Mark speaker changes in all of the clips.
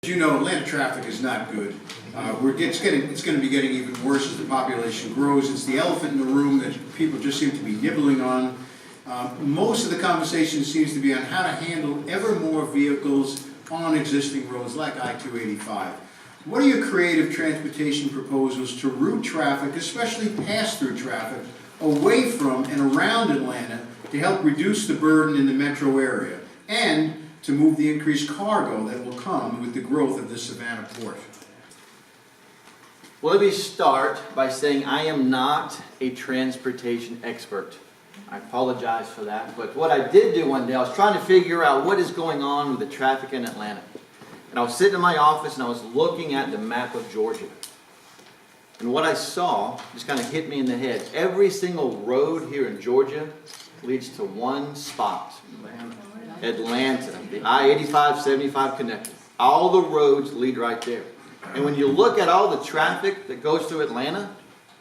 Speaker 1: You know, Atlanta traffic is not good. It's going to be getting even worse as the population grows. It's the elephant in the room that people just seem to be nibbling on. Most of the conversation seems to be on how to handle ever more vehicles on existing roads like I-285. What are your creative transportation proposals to route traffic, especially pass-through traffic, away from and around Atlanta to help reduce the burden in the metro area and to move the increased cargo that will come with the growth of the Savannah port?
Speaker 2: Well, let me start by saying I am not a transportation expert. I apologize for that, but what I did do one day, I was trying to figure out what is going on with the traffic in Atlanta. And I was sitting in my office and I was looking at the map of Georgia. And what I saw just kind of hit me in the head. Every single road here in Georgia leads to one spot. Atlanta. The I-85-75 connector. All the roads lead right there. And when you look at all the traffic that goes through Atlanta,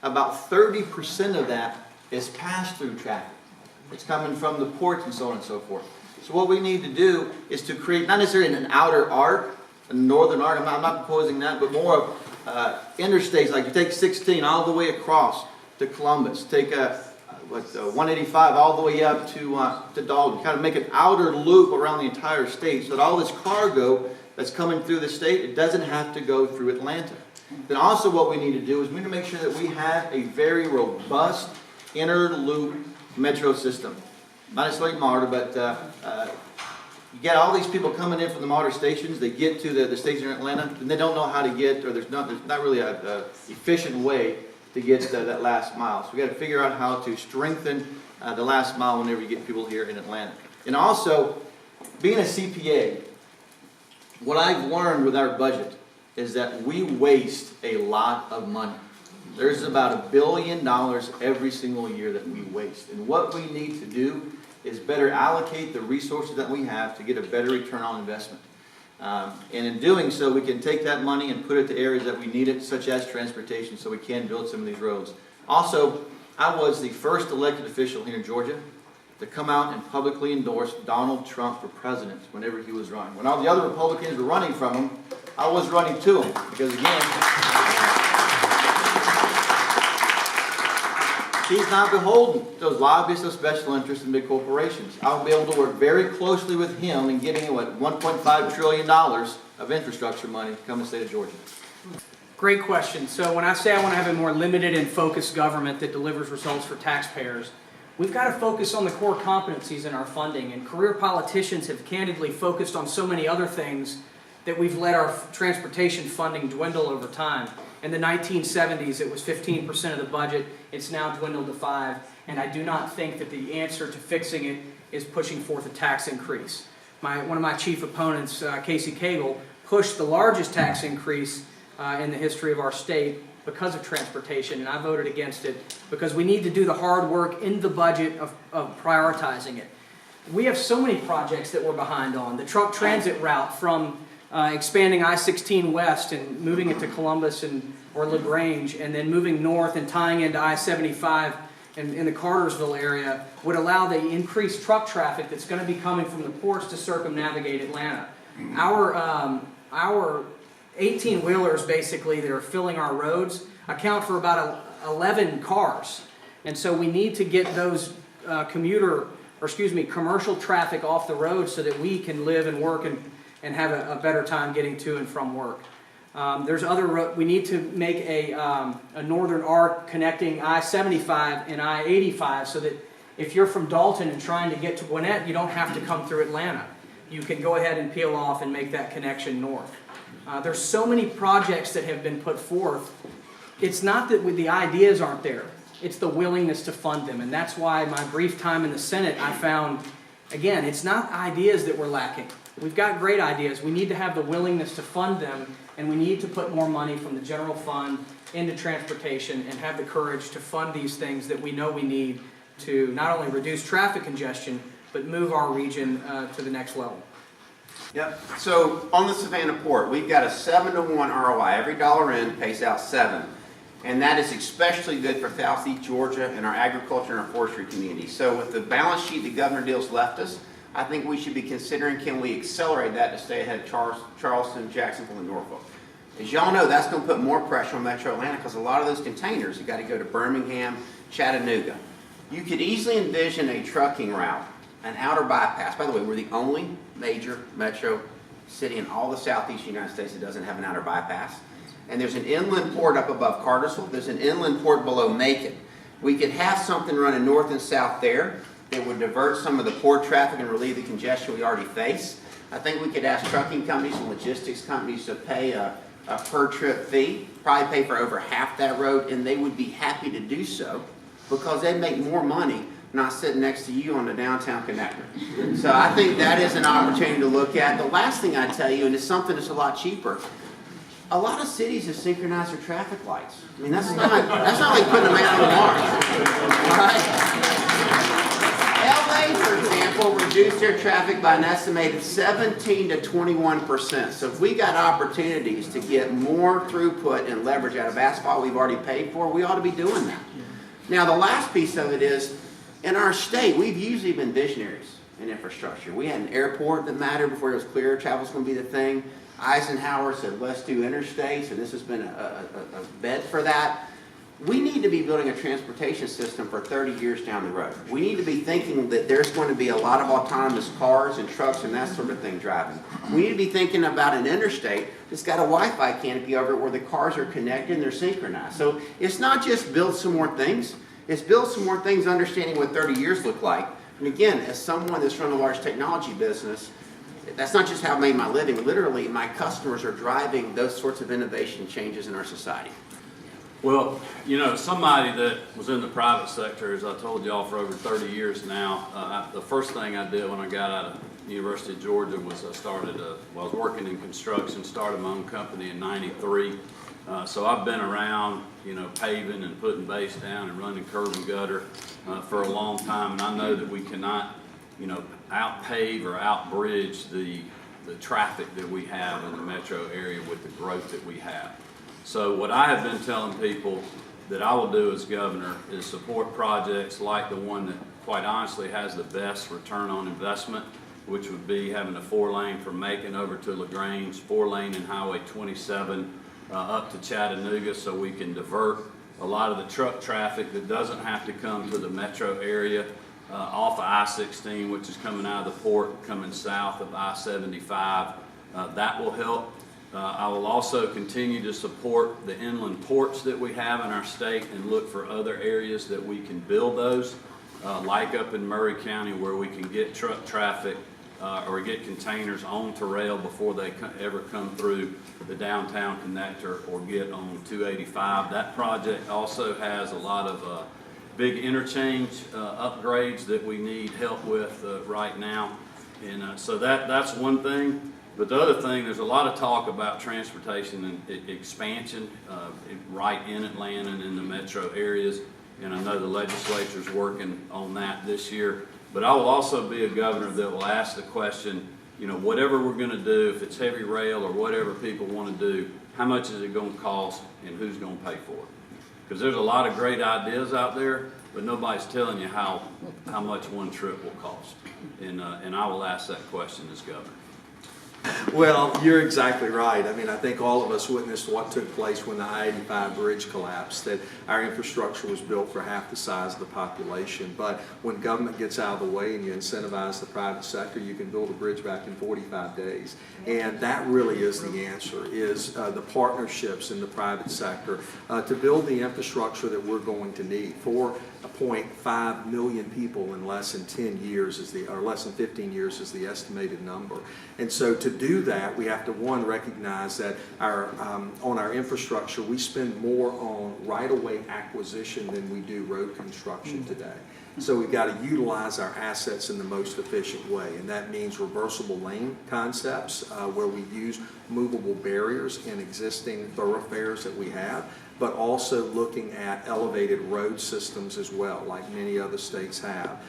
Speaker 2: about 30% of that is pass-through traffic. It's coming from the ports and so on and so forth. So what we need to do is to create, not necessarily an outer arc, a northern arc, I'm not proposing that, but more of interstates, like you take 16 all the way across to Columbus, take 185 all the way up to Dalton, kind of make an outer loop around the entire state so that all this cargo that's coming through the state, it doesn't have to go through Atlanta. Then also what we need to do is we need to make sure that we have a very robust inner loop metro system. Not necessarily MARTA, but you get all these people coming in from the MARTA stations, they get to the station in Atlanta, and they don't know how to get, or there's not really an efficient way to get that last mile. So we got to figure out how to strengthen the last mile whenever you get people here in Atlanta. And also, being a CPA, what I've learned with our budget is that we waste a lot of money. There's about $1 billion every single year that we waste. And what we need to do is better allocate the resources that we have to get a better return on investment. And in doing so, we can take that money and put it to areas that we need it, such as transportation, so we can build some of these roads. Also, I was the first elected official here in Georgia to come out and publicly endorse Donald Trump for president whenever he was running. When all the other Republicans were running from him, I was running to him, because again, he's not beholden to those lobbyists of special interests and big corporations. I'll be able to work very closely with him in getting, $1.5 trillion of infrastructure money to come to the state of Georgia.
Speaker 3: Great question. So when I say I want to have a more limited and focused government that delivers results for taxpayers, we've got to focus on the core competencies in our funding. And career politicians have candidly focused on so many other things that we've let our transportation funding dwindle over time. In the 1970s, it was 15% of the budget. It's now dwindled to 5%. And I do not think that the answer to fixing it is pushing forth a tax increase. One of my chief opponents, Casey Cagle, pushed the largest tax increase in the history of our state because of transportation, and I voted against it because we need to do the hard work in the budget of prioritizing it. We have so many projects that we're behind on. The truck transit route from expanding I-16 west and moving it to Columbus or LaGrange, and then moving north and tying into I-75 in the Cartersville area would allow the increased truck traffic that's going to be coming from the ports to circumnavigate Atlanta. Our 18-wheelers basically that are filling our roads account for about 11 cars. And so we need to get those commercial traffic off the road so that we can live and work and have a better time getting to and from work. We need to make a northern arc connecting I-75 and I-85 so that if you're from Dalton and trying to get to Gwinnett, you don't have to come through Atlanta. You can go ahead and peel off and make that connection north. There's so many projects that have been put forth. It's not that the ideas aren't there. It's the willingness to fund them. And that's why my brief time in the Senate, I found, again, it's not ideas that we're lacking. We've got great ideas. We need to have the willingness to fund them, and we need to put more money from the general fund into transportation and have the courage to fund these things that we know we need to not only reduce traffic congestion, but move our region to the next level.
Speaker 4: Yep. So on the Savannah port, we've got a 7-to-1 ROI. Every dollar in pays out 7. And that is especially good for Southeast Georgia and our agriculture and our forestry community. So with the balance sheet that Governor Deal's left us, I think we should be considering, can we accelerate that to stay ahead of Charleston, Jacksonville, and Norfolk? As y'all know, that's going to put more pressure on Metro Atlanta because a lot of those containers have got to go to Birmingham, Chattanooga. You could easily envision a trucking route, an outer bypass. By the way, we're the only major metro city in all the southeast United States that doesn't have an outer bypass. And there's an inland port up above Cartersville. There's an inland port below Macon. We could have something running north and south there that would divert some of the port traffic and relieve the congestion we already face. I think we could ask trucking companies and logistics companies to pay a per trip fee, probably pay for over half that road, and they would be happy to do so because they make more money not sitting next to you on the downtown connector. So I think that is an opportunity to look at. The last thing I tell you, and it's something that's a lot cheaper, a lot of cities have synchronized their traffic lights. I mean, that's not like putting a man on Mars. All right? LA, for example, reduced their traffic by an estimated 17 to 21%. So if we got opportunities to get more throughput and leverage out of asphalt we've already paid for, we ought to be doing that. Now, the last piece of it is, in our state, we've usually been visionaries in infrastructure. We had an airport that mattered before it was clear travel's going to be the thing. Eisenhower said, let's do interstates, and this has been a bed for that. We need to be building a transportation system for 30 years down the road. We need to be thinking that there's going to be a lot of autonomous cars and trucks and that sort of thing driving. We need to be thinking about an interstate that's got a Wi-Fi canopy over it where the cars are connected and they're synchronized. So it's not just build some more things, it's build some more things understanding what 30 years look like. And again, as someone that's run a large technology business, that's not just how I made my living. Literally, my customers are driving those sorts of innovation changes in our society.
Speaker 5: Well, you know, somebody that was in the private sector, as I told y'all, for over 30 years now, the first thing I did when I got out of the University of Georgia was I was working in construction, started my own company in '93. So I've been around, you know, paving and putting base down and running curb and gutter for a long time, and I know that we cannot, you know, out-pave or out-bridge the traffic that we have in the metro area with the growth that we have. So what I have been telling people that I will do as governor is support projects like the one that quite honestly has the best return on investment, which would be having a 4-lane from Macon over to LaGrange, 4-lane in Highway 27 up to Chattanooga, so we can divert a lot of the truck traffic that doesn't have to come to the metro area off of I-16, which is coming out of the port, coming south of I-75. That will help. I will also continue to support the inland ports that we have in our state and look for other areas that we can build those, like up in Murray County where we can get truck traffic or get containers onto rail before they ever come through the downtown connector or get on 285. That project also has a lot of big interchange upgrades that we need help with right now. And so that's one thing. But the other thing, there's a lot of talk about transportation and expansion right in Atlanta and in the metro areas. And I know the legislature's working on that this year. But I will also be a governor that will ask the question, you know, whatever we're going to do, if it's heavy rail or whatever people want to do, how much is it going to cost and who's going to pay for it? Because there's a lot of great ideas out there, but nobody's telling you how much one trip will cost. And I will ask that question as governor.
Speaker 6: Well, you're exactly right. I mean, I think all of us witnessed what took place when the I-85 bridge collapsed, that our infrastructure was built for half the size of the population. But when government gets out of the way and you incentivize the private sector, you can build a bridge back in 45 days. And that really is the answer, is the partnerships in the private sector to build the infrastructure that we're going to need. 4.5 million people in less than 10 years or less than 15 years is the estimated number. And so to do that, we have to, one, recognize that on our infrastructure, we spend more on right-of-way acquisition than we do road construction today. So we've got to utilize our assets in the most efficient way, and that means reversible lane concepts where we use movable barriers in existing thoroughfares that we have, but also looking at elevated road systems as well, like many other states have.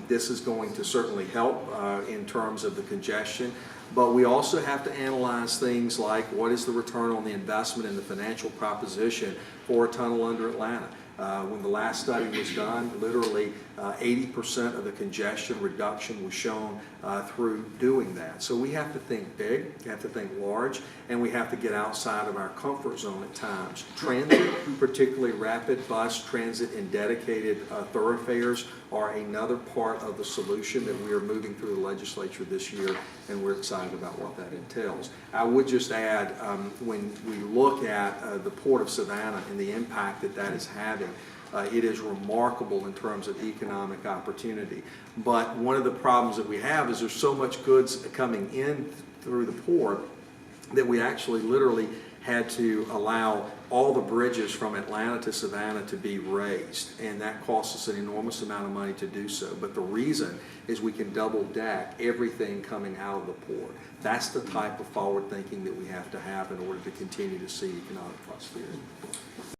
Speaker 6: This is going to certainly help in terms of the congestion, but we also have to analyze things like what is the return on the investment and the financial proposition for a tunnel under Atlanta. When the last study was done, literally 80% of the congestion reduction was shown through doing that. So we have to think big, we have to think large, and we have to get outside of our comfort zone at times. Transit, particularly rapid bus transit and dedicated thoroughfares, are another part of the solution that we are moving through the legislature this year, and we're excited about what that entails. I would just add, when we look at the Port of Savannah and the impact that that is having, it is remarkable in terms of economic opportunity. But one of the problems that we have is there's so much goods coming in through the port that we actually literally had to allow all the bridges from Atlanta to Savannah to be raised, and that costs us an enormous amount of money to do so. But the reason is we can double deck everything coming out of the port. That's the type of forward thinking that we have to have in order to continue to see economic prosperity.